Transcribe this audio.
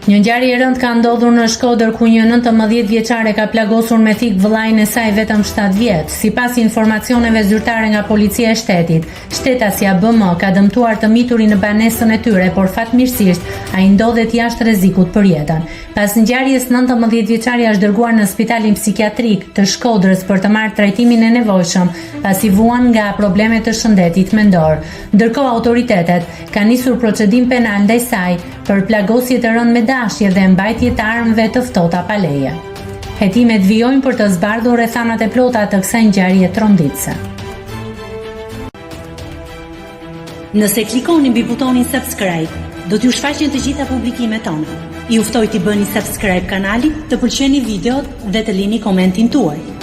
Një ngjarje e rëndë ka ndodhur në Shkodër ku një 19 vjeçare ka plagosur me thik vëllain e saj vetëm 7 vjeç. Sipas informacioneve zyrtare nga policia e shtetit, shtetësia BM ka dëmtuar të miturin në banesën e tyre, por fatmirësisht ai ndodhet jashtë rrezikut për jetën. Pas ngjarjes, 19 vjeçari është dërguar në spitalin psikiatrik të Shkodrës për të marrë trajtimin e nevojshëm, pasi vuan nga problemet të shëndetit mendor. Ndërkohë autoritetet kanë nisur procedim penal ndaj saj për plagosje të rënë me dashje dhe mbajtje të armëve të ftohta pa leje. Hetimet vijojnë për të zbardhur rrethanat e plota të kësaj ngjarje tronditëse. Nëse klikoni mbi butonin subscribe, do t'ju shfaqen të gjitha publikimet tona. Ju ftoj t'i bëni subscribe kanalit, të pëlqeni videot dhe të lini komentin tuaj.